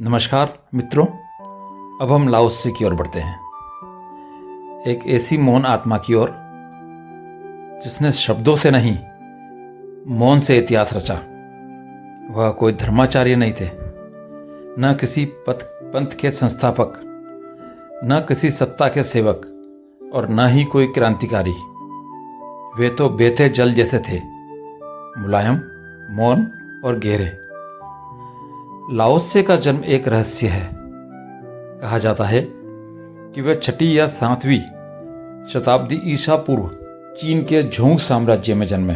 नमस्कार मित्रों, अब हम लाओत्से की ओर बढ़ते हैं। एक ऐसी मौन आत्मा की ओर जिसने शब्दों से नहीं, मौन से इतिहास रचा। वह कोई धर्माचार्य नहीं थे, न किसी पंथ के संस्थापक, न किसी सत्ता के सेवक और न ही कोई क्रांतिकारी। वे तो बहते जल जैसे थे, मुलायम, मौन और गहरे। लाओत्से का जन्म एक रहस्य है। कहा जाता है कि वह 6वीं या 7वीं शताब्दी ईसा पूर्व चीन के झोंग साम्राज्य में जन्मे,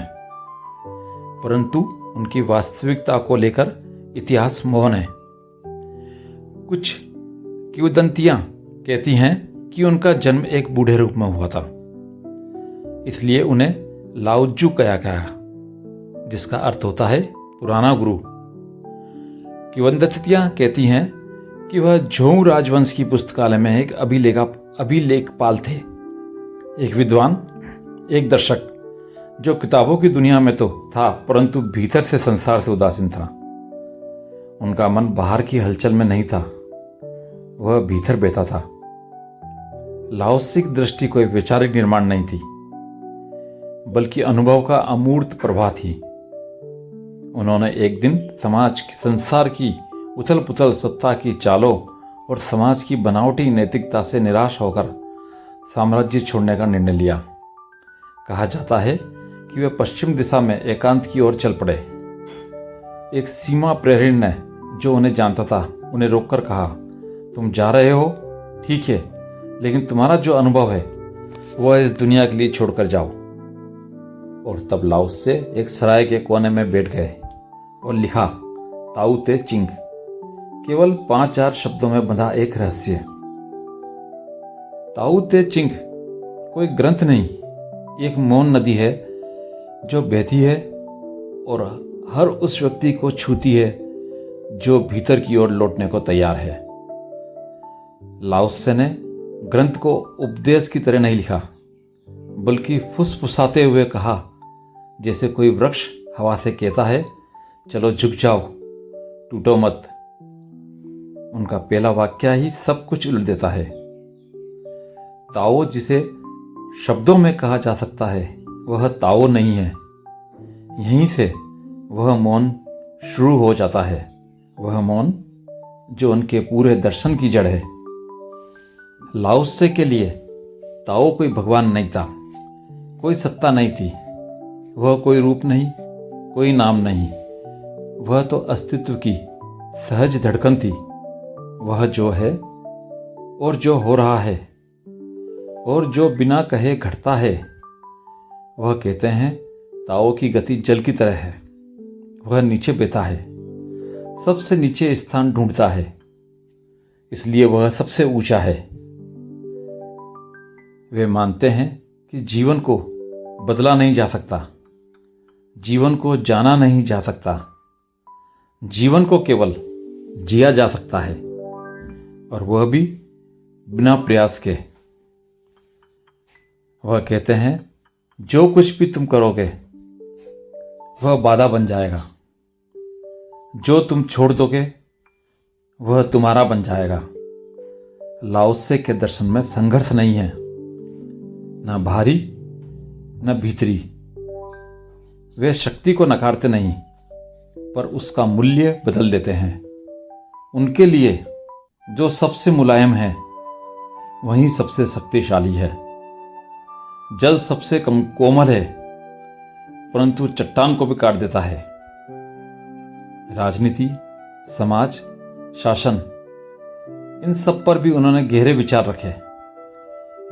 परंतु उनकी वास्तविकता को लेकर इतिहास मौन है। कुछ किंवदंतियां कहती हैं कि उनका जन्म एक बूढ़े रूप में हुआ था, इसलिए उन्हें लाओत्जू कहा गया, जिसका अर्थ होता है पुराना गुरु। किंवदंतियां कहती हैं कि वह झोंग राजवंश की पुस्तकालय में एक अभिलेखपाल थे, एक विद्वान, एक दर्शक, जो किताबों की दुनिया में तो था परंतु भीतर से संसार से उदासीन था। उनका मन बाहर की हलचल में नहीं था, वह भीतर बैठा था। लाओत्सिक दृष्टि कोई वैचारिक निर्माण नहीं थी, बल्कि अनुभव का अमूर्त प्रवाह थी। उन्होंने एक दिन संसार की उथल पुथल, सत्ता की चालों और समाज की बनावटी नैतिकता से निराश होकर साम्राज्य छोड़ने का निर्णय लिया। कहा जाता है कि वे पश्चिम दिशा में एकांत की ओर चल पड़े। एक सीमा प्रहरी ने, जो उन्हें जानता था, उन्हें रोककर कहा, तुम जा रहे हो, ठीक है, लेकिन तुम्हारा जो अनुभव है वह इस दुनिया के लिए छोड़कर जाओ। और तब लाओत्से एक सराय के कोने में बैठ गए और लिखा, ताओ ते चिंग। केवल 5-4 शब्दों में बंधा एक रहस्य। ताओ ते चिंग कोई ग्रंथ नहीं, एक मौन नदी है जो बहती है और हर उस व्यक्ति को छूती है जो भीतर की ओर लौटने को तैयार है। लाओत्से ने ग्रंथ को उपदेश की तरह नहीं लिखा, बल्कि फुसफुसाते हुए कहा, जैसे कोई वृक्ष हवा से कहता है, चलो झुक जाओ, टूटो मत। उनका पहला वाक्य ही सब कुछ उलट देता है। ताओ जिसे शब्दों में कहा जा सकता है, वह ताओ नहीं है। यहीं से वह मौन शुरू हो जाता है, वह मौन जो उनके पूरे दर्शन की जड़ है। लाओत्से के लिए ताओ कोई भगवान नहीं था, कोई सत्ता नहीं थी, वह कोई रूप नहीं, कोई नाम नहीं। वह तो अस्तित्व की सहज धड़कन थी। वह जो है और जो हो रहा है और जो बिना कहे घटता है। वह कहते हैं ताओ की गति जल की तरह है। वह नीचे बहता है, सबसे नीचे स्थान ढूंढता है, इसलिए वह सबसे ऊंचा है। वे मानते हैं कि जीवन को बदला नहीं जा सकता, जीवन को जाना नहीं जा सकता, जीवन को केवल जिया जा सकता है, और वह भी बिना प्रयास के। वह कहते हैं जो कुछ भी तुम करोगे वह बाधा बन जाएगा, जो तुम छोड़ दोगे वह तुम्हारा बन जाएगा। लाओत्से के दर्शन में संघर्ष नहीं है, न बाहरी न भीतरी। वे शक्ति को नकारते नहीं, पर उसका मूल्य बदल देते हैं। उनके लिए जो सबसे मुलायम है वही सबसे शक्तिशाली है। जल सबसे कोमल है, परंतु चट्टान को भी काट देता है। राजनीति, समाज, शासन, इन सब पर भी उन्होंने गहरे विचार रखे,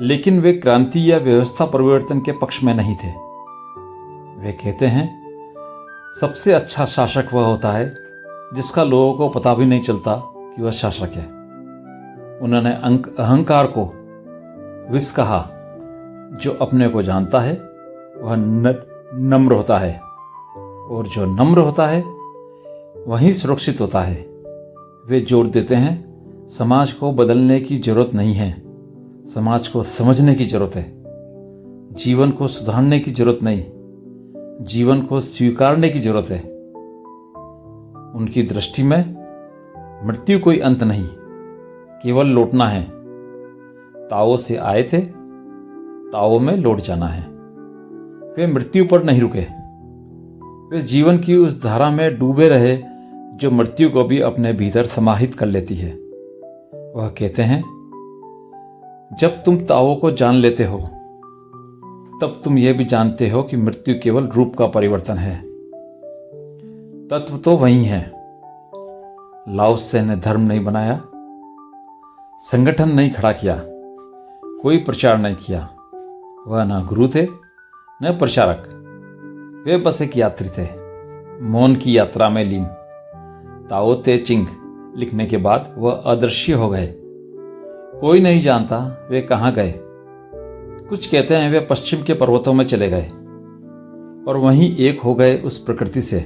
लेकिन वे क्रांति या व्यवस्था परिवर्तन के पक्ष में नहीं थे। वे कहते हैं सबसे अच्छा शासक वह होता है जिसका लोगों को पता भी नहीं चलता कि वह शासक है। उन्होंने अहंकार को विष कहा। जो अपने को जानता है वह नम्र होता है, और जो नम्र होता है वही सुरक्षित होता है। वे जोर देते हैं समाज को बदलने की जरूरत नहीं है, समाज को समझने की जरूरत है। जीवन को सुधारने की जरूरत नहीं, जीवन को स्वीकारने की जरूरत है। उनकी दृष्टि में मृत्यु कोई अंत नहीं, केवल लौटना है। ताओ से आए थे, ताओ में लौट जाना है। वे मृत्यु पर नहीं रुके, वे जीवन की उस धारा में डूबे रहे जो मृत्यु को भी अपने भीतर समाहित कर लेती है। वह कहते हैं, जब तुम ताओ को जान लेते हो तब तुम यह भी जानते हो कि मृत्यु केवल रूप का परिवर्तन है, तत्व तो वही है। लाओ त्से ने धर्म नहीं बनाया, संगठन नहीं खड़ा किया, कोई प्रचार नहीं किया। वह न गुरु थे न प्रचारक, वे बस एक यात्री थे, मौन की यात्रा में लीन। ताओ ते चिंग लिखने के बाद वह अदृश्य हो गए। कोई नहीं जानता वे कहाँ गए। कुछ कहते हैं वे पश्चिम के पर्वतों में चले गए और वहीं एक हो गए उस प्रकृति से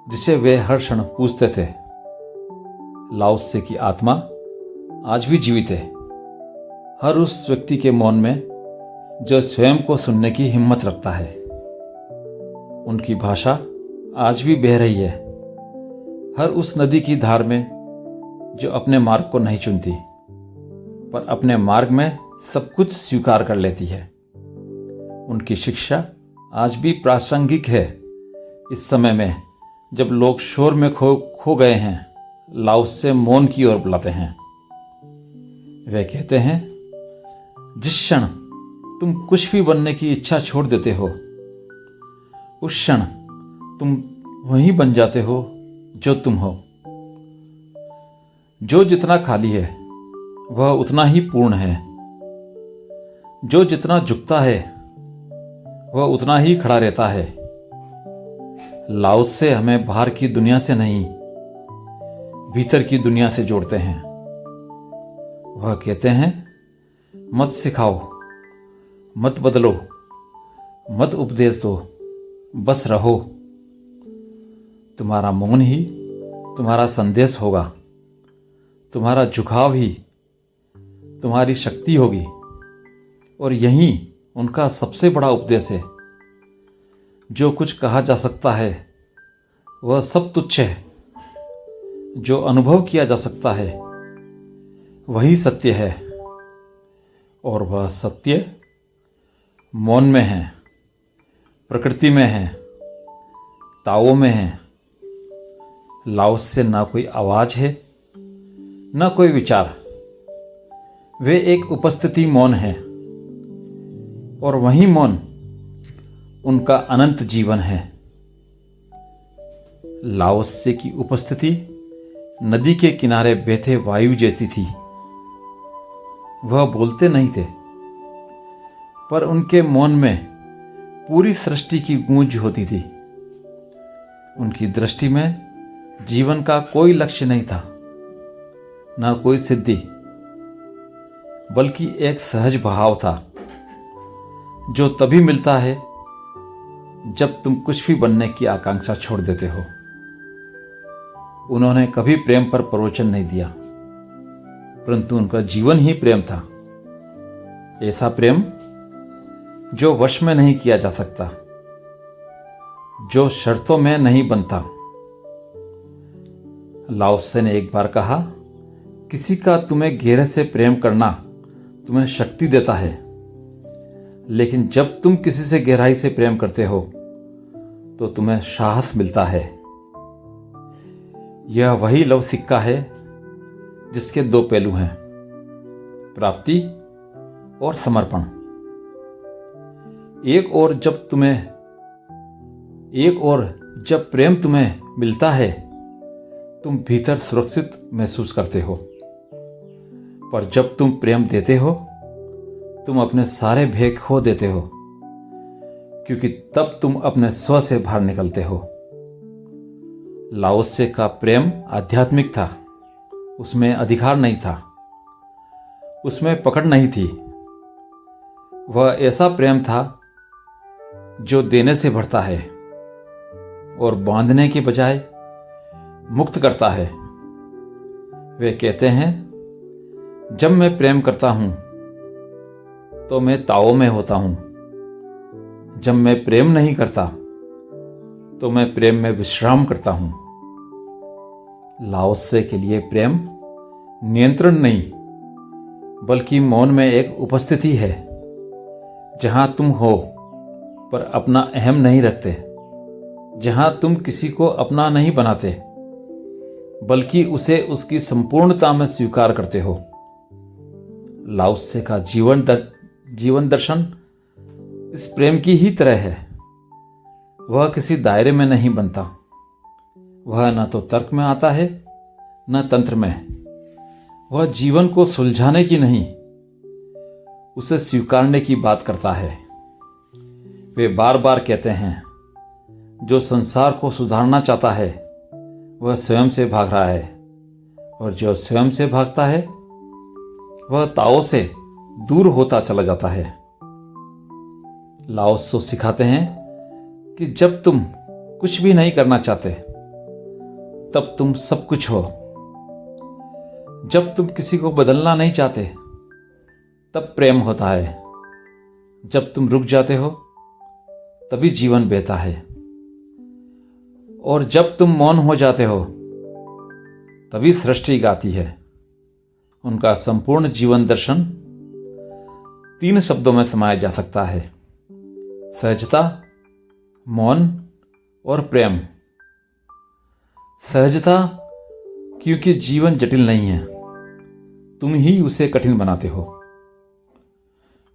जिसे वे हर क्षण पूजते थे। लाओ त्से की आत्मा आज भी जीवित है, हर उस व्यक्ति के मौन में जो स्वयं को सुनने की हिम्मत रखता है। उनकी भाषा आज भी बह रही है, हर उस नदी की धार में जो अपने मार्ग को नहीं चुनती पर अपने मार्ग में सब कुछ स्वीकार कर लेती है। उनकी शिक्षा आज भी प्रासंगिक है। इस समय में जब लोग शोर में खो गए हैं, लाओ त्से मौन की ओर बुलाते हैं। वे कहते हैं, जिस क्षण तुम कुछ भी बनने की इच्छा छोड़ देते हो, उस क्षण तुम वही बन जाते हो जो तुम हो। जो जितना खाली है वह उतना ही पूर्ण है, जो जितना झुकता है वह उतना ही खड़ा रहता है। लाओ त्से हमें बाहर की दुनिया से नहीं, भीतर की दुनिया से जोड़ते हैं। वह कहते हैं, मत सिखाओ, मत बदलो, मत उपदेश दो, बस रहो। तुम्हारा मौन ही तुम्हारा संदेश होगा, तुम्हारा झुकाव ही तुम्हारी शक्ति होगी। और यही उनका सबसे बड़ा उपदेश है। जो कुछ कहा जा सकता है वह सब तुच्छ है, जो अनुभव किया जा सकता है वही सत्य है, और वह सत्य मौन में है, प्रकृति में है, ताओ में है। लाओ त्से ना कोई आवाज है ना कोई विचार, वे एक उपस्थिति मौन है, और वही मौन उनका अनंत जीवन है। लाओ त्से की उपस्थिति नदी के किनारे बहते वायु जैसी थी। वह बोलते नहीं थे, पर उनके मौन में पूरी सृष्टि की गूंज होती थी। उनकी दृष्टि में जीवन का कोई लक्ष्य नहीं था, ना कोई सिद्धि, बल्कि एक सहज भाव था जो तभी मिलता है जब तुम कुछ भी बनने की आकांक्षा छोड़ देते हो। उन्होंने कभी प्रेम पर प्रवचन नहीं दिया, परंतु उनका जीवन ही प्रेम था। ऐसा प्रेम जो वश में नहीं किया जा सकता, जो शर्तों में नहीं बनता। लाओ त्से ने एक बार कहा, किसी का तुम्हें गहरे से प्रेम करना तुम्हें शक्ति देता है, लेकिन जब तुम किसी से गहराई से प्रेम करते हो तो तुम्हें साहस मिलता है। यह वही लव सिक्का है जिसके दो पहलू हैं, प्राप्ति और समर्पण। एक और जब प्रेम तुम्हें मिलता है, तुम भीतर सुरक्षित महसूस करते हो, पर जब तुम प्रेम देते हो तुम अपने सारे भय खो देते हो, क्योंकि तब तुम अपने स्व से बाहर निकलते हो। लाओ त्से का प्रेम आध्यात्मिक था, उसमें अधिकार नहीं था, उसमें पकड़ नहीं थी। वह ऐसा प्रेम था जो देने से भरता है और बांधने के बजाय मुक्त करता है। वे कहते हैं, जब मैं प्रेम करता हूं तो मैं ताओ में होता हूं, जब मैं प्रेम नहीं करता तो मैं प्रेम में विश्राम करता हूं। लाओत्से के लिए प्रेम नियंत्रण नहीं, बल्कि मौन में एक उपस्थिति है, जहां तुम हो पर अपना अहम नहीं रखते, जहां तुम किसी को अपना नहीं बनाते, बल्कि उसे उसकी संपूर्णता में स्वीकार करते हो। लाओत्से का जीवन दर्शन इस प्रेम की ही तरह है। वह किसी दायरे में नहीं बनता। वह न तो तर्क में आता है, न तंत्र में। वह जीवन को सुलझाने की नहीं, उसे स्वीकारने की बात करता है। वे बार बार कहते हैं, जो संसार को सुधारना चाहता है वह स्वयं से भाग रहा है, और जो स्वयं से भागता है वह ताओ से दूर होता चला जाता है। लाओत्से सिखाते हैं कि जब तुम कुछ भी नहीं करना चाहते, तब तुम सब कुछ हो। जब तुम किसी को बदलना नहीं चाहते, तब प्रेम होता है। जब तुम रुक जाते हो, तभी जीवन बहता है। और जब तुम मौन हो जाते हो, तभी सृष्टि गाती है। उनका संपूर्ण जीवन दर्शन 3 शब्दों में समाया जा सकता है: सहजता, मौन और प्रेम। सहजता, क्योंकि जीवन जटिल नहीं है, तुम ही उसे कठिन बनाते हो।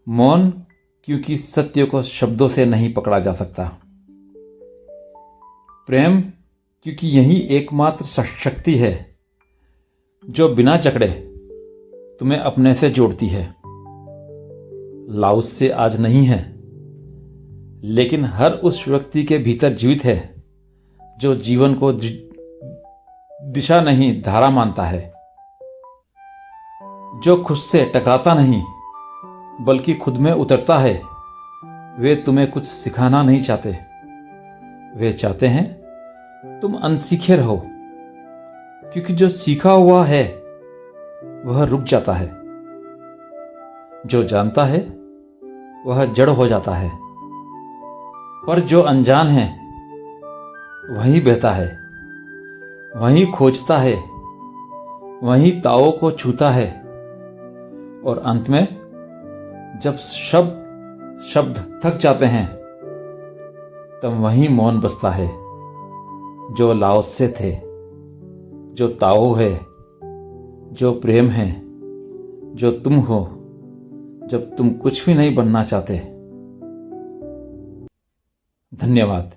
मौन, क्योंकि सत्य को शब्दों से नहीं पकड़ा जा सकता। प्रेम, क्योंकि यही एकमात्र शक्ति है जो बिना जकड़े तुम्हें अपने से जोड़ती है। लाओत्से आज नहीं है, लेकिन हर उस व्यक्ति के भीतर जीवित है जो जीवन को दिशा नहीं धारा मानता है, जो खुद से टकराता नहीं बल्कि खुद में उतरता है। वे तुम्हें कुछ सिखाना नहीं चाहते, वे चाहते हैं तुम अनसीखे रहो, क्योंकि जो सीखा हुआ है वह रुक जाता है, जो जानता है वह जड़ हो जाता है, पर जो अनजान है वही बहता है, वही खोजता है, वही ताओ को छूता है। और अंत में जब शब्द थक जाते हैं, तब वही मौन बसता है, जो लाओत्से थे, जो ताओ है, जो प्रेम है, जो तुम हो जब तुम कुछ भी नहीं बनना चाहते। धन्यवाद।